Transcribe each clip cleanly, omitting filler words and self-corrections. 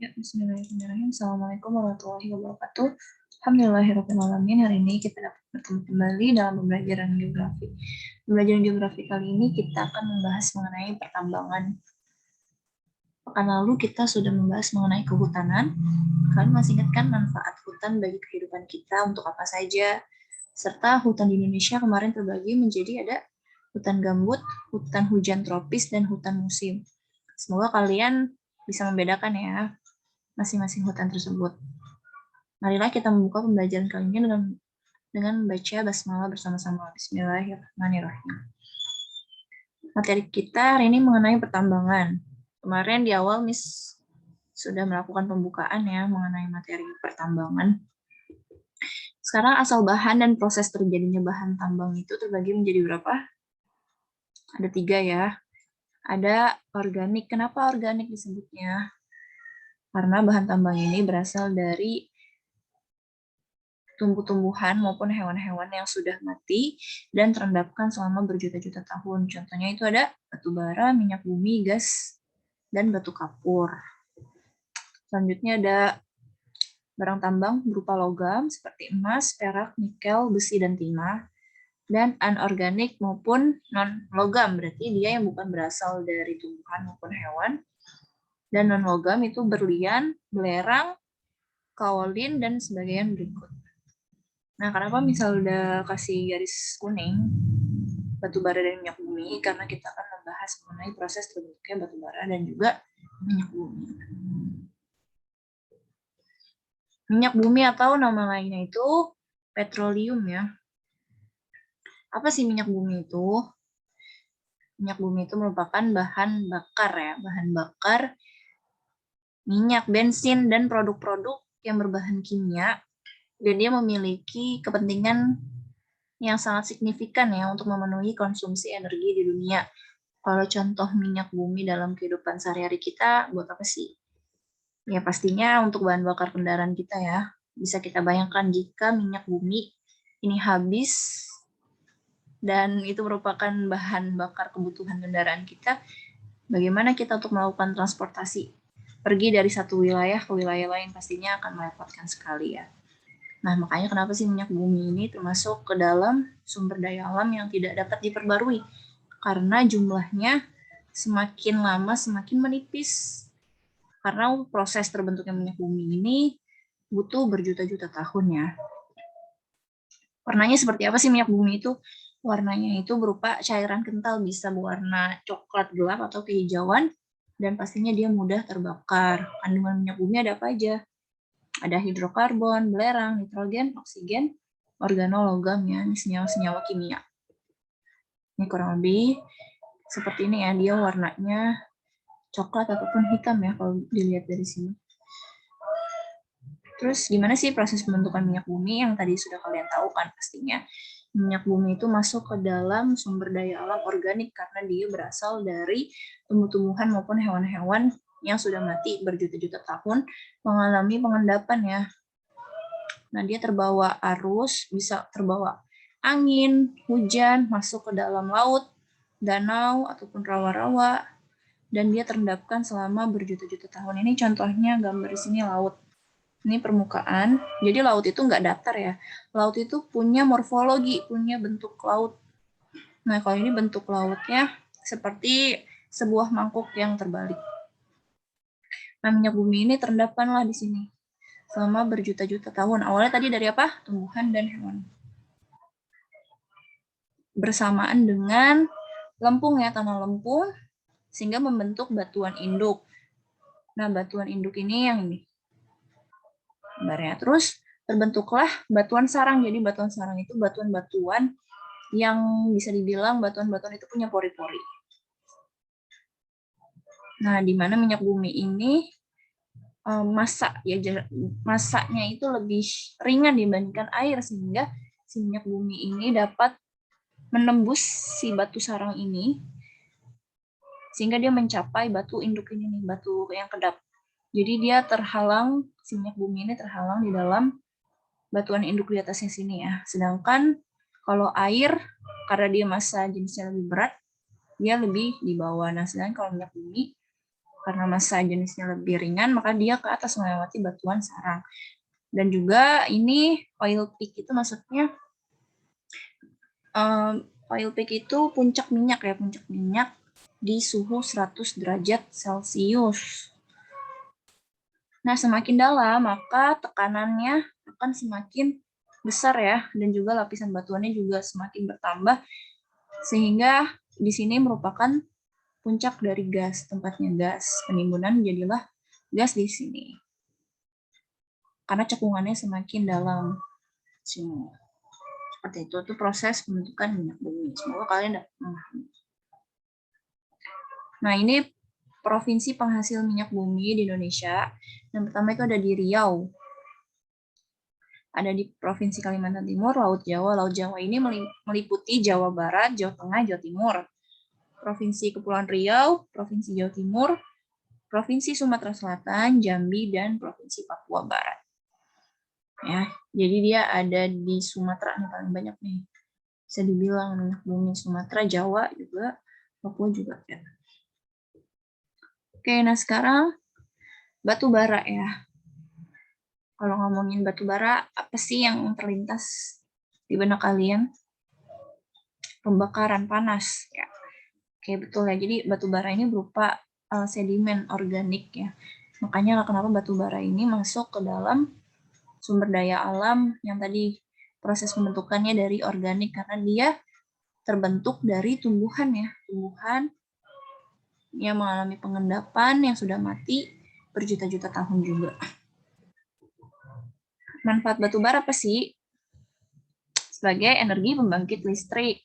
Ya, bismillahirrahmanirrahim. Assalamualaikum warahmatullahi wabarakatuh. Alhamdulillahirrahmanirrahim. Hari ini kita dapat bertemu kembali dalam pembelajaran geografi. Pembelajaran geografi kali ini kita akan membahas mengenai pertambangan. Pekan lalu kita sudah membahas mengenai kehutanan. Kalian masih ingat kan manfaat hutan bagi kehidupan kita untuk apa saja? Serta hutan di Indonesia kemarin terbagi menjadi ada hutan gambut, hutan hujan tropis, dan hutan musim. Semoga kalian bisa membedakan ya masing-masing hutan tersebut. Marilah kita membuka pembelajaran kali ini dengan membaca basmalah bersama-sama. Bismillahirrahmanirrahim. Materi kita hari ini mengenai pertambangan. Kemarin di awal Miss sudah melakukan pembukaan ya mengenai materi pertambangan. Sekarang asal bahan dan proses terjadinya bahan tambang itu terbagi menjadi berapa? Ada 3 ya. Ada organik. Kenapa organik disebutnya? Karena bahan tambang ini berasal dari tumbuh-tumbuhan maupun hewan-hewan yang sudah mati dan terendapkan selama berjuta-juta tahun. Contohnya itu ada batu bara, minyak bumi, gas, dan batu kapur. Selanjutnya ada barang tambang berupa logam seperti emas, perak, nikel, besi, dan timah. Dan anorganik maupun non-logam, berarti dia yang bukan berasal dari tumbuhan maupun hewan. Dan non-logam itu berlian, belerang, kaolin, dan sebagainya berikut. Nah, kenapa misal udah kasih garis kuning, batu bara dan minyak bumi? Karena kita akan membahas mengenai proses terbentuknya batu bara dan juga minyak bumi. Minyak bumi atau nama lainnya itu petroleum ya. Apa sih minyak bumi itu? Minyak bumi itu merupakan bahan bakar ya, bahan bakar minyak, bensin, dan produk-produk yang berbahan kimia. Dan dia memiliki kepentingan yang sangat signifikan ya untuk memenuhi konsumsi energi di dunia. Kalau contoh minyak bumi dalam kehidupan sehari-hari kita, buat apa sih? Ya pastinya untuk bahan bakar kendaraan kita ya. Bisa kita bayangkan jika minyak bumi ini habis dan itu merupakan bahan bakar kebutuhan kendaraan kita, bagaimana kita untuk melakukan transportasi? Pergi dari satu wilayah ke wilayah lain pastinya akan merepotkan sekali ya. Nah, makanya kenapa sih minyak bumi ini termasuk ke dalam sumber daya alam yang tidak dapat diperbarui? Karena jumlahnya semakin lama semakin menipis. Karena proses terbentuknya minyak bumi ini butuh berjuta-juta tahun ya. Warnanya seperti apa sih minyak bumi itu? Warnanya itu berupa cairan kental, bisa berwarna coklat gelap atau kehijauan, dan pastinya dia mudah terbakar. Kandungan minyak bumi ada apa aja? Ada hidrokarbon, belerang, nitrogen, oksigen, organologam ya, senyawa-senyawa kimia. Ini kurang lebih seperti ini ya, dia warnanya coklat ataupun hitam ya kalau dilihat dari sini. Terus gimana sih proses pembentukan minyak bumi yang tadi sudah kalian tahu kan pastinya. Minyak bumi itu masuk ke dalam sumber daya alam organik karena dia berasal dari tumbuh-tumbuhan maupun hewan-hewan yang sudah mati berjuta-juta tahun mengalami pengendapan ya. Nah, dia terbawa arus, bisa terbawa angin, hujan, masuk ke dalam laut, danau, ataupun rawa-rawa, dan dia terendapkan selama berjuta-juta tahun. Ini contohnya gambar di sini laut. Ini permukaan, jadi laut itu nggak datar ya. Laut itu punya morfologi, punya bentuk laut. Nah, kalau ini bentuk lautnya seperti sebuah mangkuk yang terbalik. Nah, minyak bumi ini terendapkanlah di sini selama berjuta-juta tahun. Awalnya tadi dari apa? Tumbuhan dan hewan. Bersamaan dengan lempung ya, tanah lempung, sehingga membentuk batuan induk. Nah, batuan induk ini yang ini. Gambarnya. Terus terbentuklah batuan sarang. Jadi batuan sarang itu batuan-batuan yang bisa dibilang batuan-batuan itu punya pori-pori. Nah, di mana minyak bumi ini masanya itu lebih ringan dibandingkan air, sehingga si minyak bumi ini dapat menembus si batu sarang ini sehingga dia mencapai batu induk ini nih, batu yang kedap. Jadi dia terhalang, si minyak bumi ini terhalang di dalam batuan induk di atasnya sini ya. Sedangkan kalau air, karena dia massa jenisnya lebih berat, dia lebih di bawah. Nah, sedangkan kalau minyak bumi, Karena massa jenisnya lebih ringan, maka dia ke atas melewati batuan sarang. Dan juga ini oil peak itu maksudnya oil peak itu puncak minyak ya, puncak minyak di suhu 100 derajat Celcius. Nah, semakin dalam maka tekanannya akan semakin besar ya, dan juga lapisan batuannya juga semakin bertambah, sehingga di sini merupakan puncak dari gas, tempatnya gas. Penimbunan jadilah gas di sini. Karena cekungannya semakin dalam. Sini. Seperti itu proses pembentukan minyak bumi. Semoga kalian dapat memahami. Nah, ini provinsi penghasil minyak bumi di Indonesia. Yang pertama itu ada di Riau. Ada di Provinsi Kalimantan Timur, Laut Jawa. Laut Jawa ini meliputi Jawa Barat, Jawa Tengah, Jawa Timur. Provinsi Kepulauan Riau, Provinsi Jawa Timur, Provinsi Sumatera Selatan, Jambi, dan Provinsi Papua Barat. Ya, jadi dia ada di Sumatera nih paling banyak nih. Bisa dibilang minyak bumi Sumatera, Jawa juga, Papua juga ya. Oke, nah sekarang batu bara ya. Kalau ngomongin batu bara, apa sih yang terlintas di benak kalian? Pembakaran panas ya. Oke, betul ya. Jadi batu bara ini berupa sedimen organik ya. Makanya kenapa batu bara ini masuk ke dalam sumber daya alam yang tadi proses pembentukannya dari organik, karena dia terbentuk dari tumbuhan ya. Tumbuhan yang mengalami pengendapan yang sudah mati berjuta-juta tahun juga. Manfaat batu bara apa sih? Sebagai energi pembangkit listrik.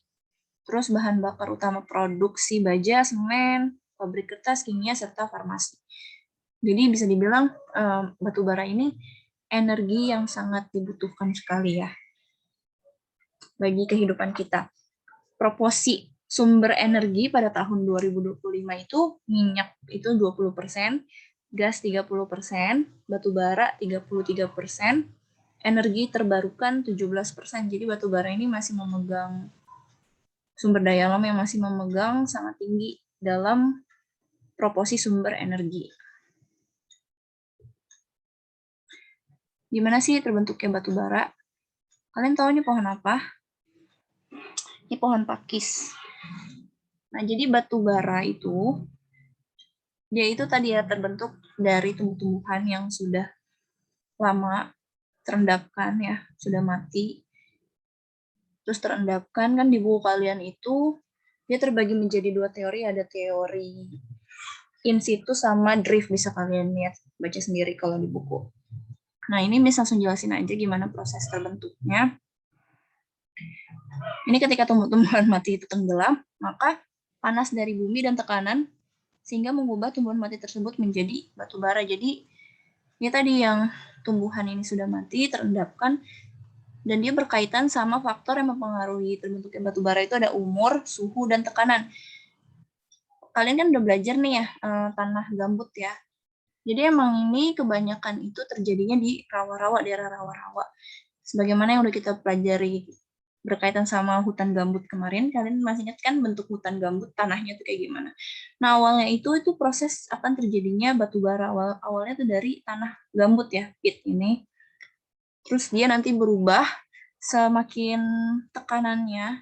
Terus bahan bakar utama produksi baja, semen, pabrik kertas, kimia, serta farmasi. Jadi bisa dibilang batu bara ini energi yang sangat dibutuhkan sekali ya bagi kehidupan kita. Proporsi sumber energi pada tahun 2025 itu minyak itu 20%, gas 30%, batu bara 33%, energi terbarukan 17%. Jadi batu bara ini masih memegang sumber daya alam yang masih memegang sangat tinggi dalam proporsi sumber energi. Gimana sih terbentuknya batu bara? Kalian tahu ini pohon apa? Ini pohon pakis. Nah, jadi batu bara itu, dia itu tadi ya terbentuk dari tumbuh-tumbuhan yang sudah lama terendapkan ya, sudah mati. Terus terendapkan kan di buku kalian itu, dia terbagi menjadi dua teori, ada teori in situ sama drift, bisa kalian lihat, baca sendiri kalau di buku. Nah, ini bisa langsung jelasin aja gimana proses terbentuknya. Ini ketika tumbuh-tumbuhan mati itu tenggelam, maka panas dari bumi dan tekanan sehingga mengubah tumbuhan mati tersebut menjadi batu bara. Jadi, ya tadi yang tumbuhan ini sudah mati, terendapkan, dan dia berkaitan sama faktor yang mempengaruhi terbentuknya batu bara itu ada umur, suhu, dan tekanan. Kalian kan udah belajar nih ya, tanah gambut ya. Jadi emang ini kebanyakan itu terjadinya di rawa-rawa, daerah rawa-rawa. Sebagaimana yang udah kita pelajari berkaitan sama hutan gambut kemarin, kalian masih ingat kan bentuk hutan gambut, tanahnya tuh kayak gimana. Nah, awalnya itu proses akan terjadinya batu bara. Awalnya tuh dari tanah gambut ya, pit ini. Terus dia nanti berubah, semakin tekanannya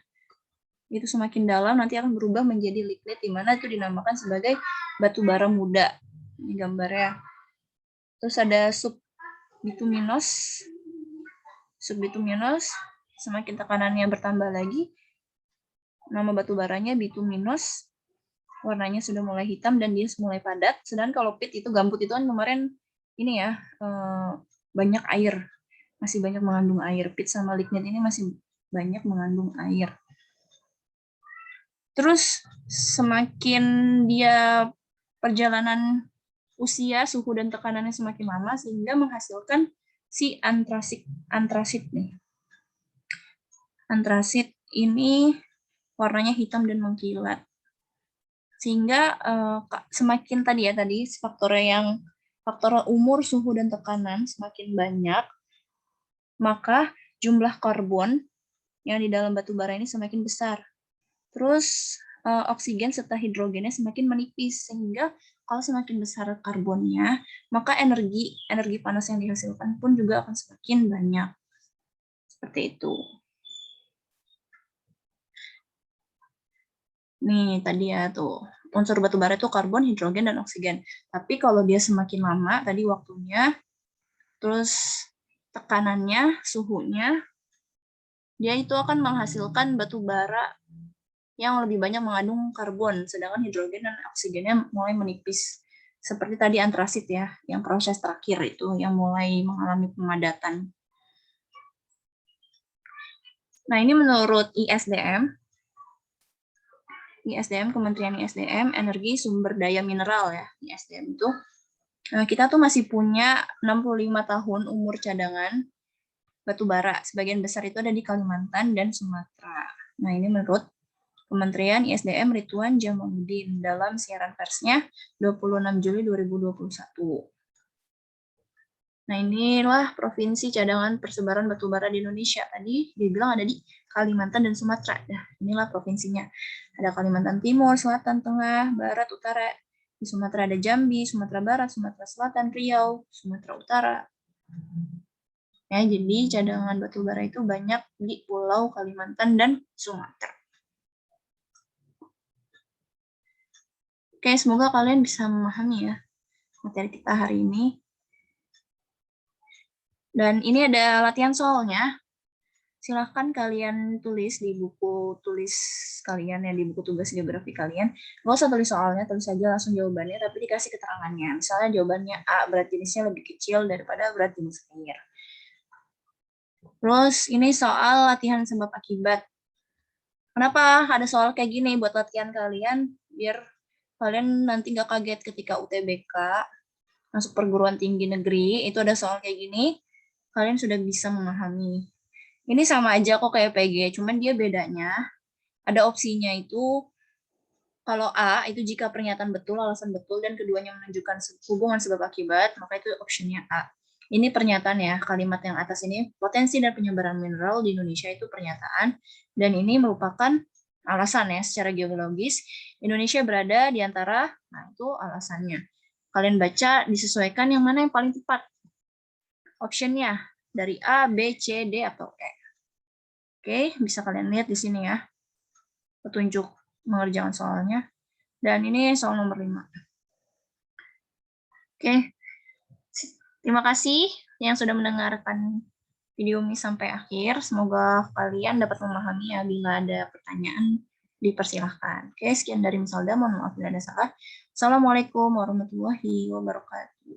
itu semakin dalam, nanti akan berubah menjadi lignit, di mana itu dinamakan sebagai batu bara muda. Ini gambarnya. Terus ada subbituminous. Subbituminous, semakin tekanannya bertambah lagi, nama batu baranya bituminous, warnanya sudah mulai hitam dan dia mulai padat. Sedangkan kalau pit itu gambut itu kan kemarin ini ya, banyak air, masih banyak mengandung air. Pit sama lignit ini masih banyak mengandung air. Terus semakin dia perjalanan usia, suhu dan tekanannya semakin lama sehingga menghasilkan si antrasit nih. Antrasit ini warnanya hitam dan mengkilat. Sehingga semakin tadi faktor umur, suhu dan tekanan semakin banyak, maka jumlah karbon yang di dalam batu bara ini semakin besar. Terus oksigen serta hidrogennya semakin menipis, sehingga kalau semakin besar karbonnya, maka energi panas yang dihasilkan pun juga akan semakin banyak. Seperti itu. Nih tadi ya tuh, unsur batu bara itu karbon, hidrogen, dan oksigen. Tapi kalau dia semakin lama, tadi waktunya, terus tekanannya, suhunya, dia itu akan menghasilkan batu bara yang lebih banyak mengandung karbon, sedangkan hidrogen dan oksigennya mulai menipis. Seperti tadi antrasit ya, yang proses terakhir itu, yang mulai mengalami pemadatan. Nah ini menurut ISDM, Kementerian ISDM, Energi Sumber Daya Mineral ya, ISDM itu, kita tuh masih punya 65 tahun umur cadangan batu bara. Sebagian besar itu ada di Kalimantan dan Sumatera. Nah ini menurut Kementerian ISDM Ridwan Jamaluddin dalam siaran persnya 26 Juli 2021. Nah inilah provinsi cadangan persebaran batu bara di Indonesia. Tadi dibilang ada di Kalimantan dan Sumatera. Nah inilah provinsinya. Ada Kalimantan Timur, Selatan, Tengah, Barat, Utara. Di Sumatera ada Jambi, Sumatera Barat, Sumatera Selatan, Riau, Sumatera Utara. Ya, jadi cadangan batu bara itu banyak di Pulau Kalimantan dan Sumatera. Oke, semoga kalian bisa memahami ya materi kita hari ini. Dan ini ada latihan soalnya. Silahkan kalian tulis di buku tulis kalian ya, di buku tugas geografi kalian. Nggak usah tulis soalnya, tulis aja langsung jawabannya, tapi dikasih keterangannya. Misalnya jawabannya A, berat jenisnya lebih kecil daripada berat jenis air. Terus ini soal latihan sebab akibat. Kenapa ada soal kayak gini buat latihan kalian? Biar kalian nanti nggak kaget ketika UTBK, masuk perguruan tinggi negeri, itu ada soal kayak gini, kalian sudah bisa memahami. Ini sama aja kok kayak PG, cuman dia bedanya, ada opsinya itu, kalau A, itu jika pernyataan betul, alasan betul, dan keduanya menunjukkan hubungan sebab akibat, maka itu optionnya A. Ini pernyataan ya, kalimat yang atas ini, potensi dan penyebaran mineral di Indonesia itu pernyataan, dan ini merupakan alasan ya, secara geologis, Indonesia berada di antara, nah itu alasannya. Kalian baca, disesuaikan yang mana yang paling tepat. Optionnya, dari A, B, C, D, atau E. Oke, bisa kalian lihat di sini ya, petunjuk mengerjakan soalnya. Dan ini soal nomor 5. Oke, terima kasih yang sudah mendengarkan video ini sampai akhir. Semoga kalian dapat memahami ya. Bila ada pertanyaan, dipersilahkan. Oke, sekian dari Misalda. Mohon maaf bila ada salah. Assalamualaikum warahmatullahi wabarakatuh.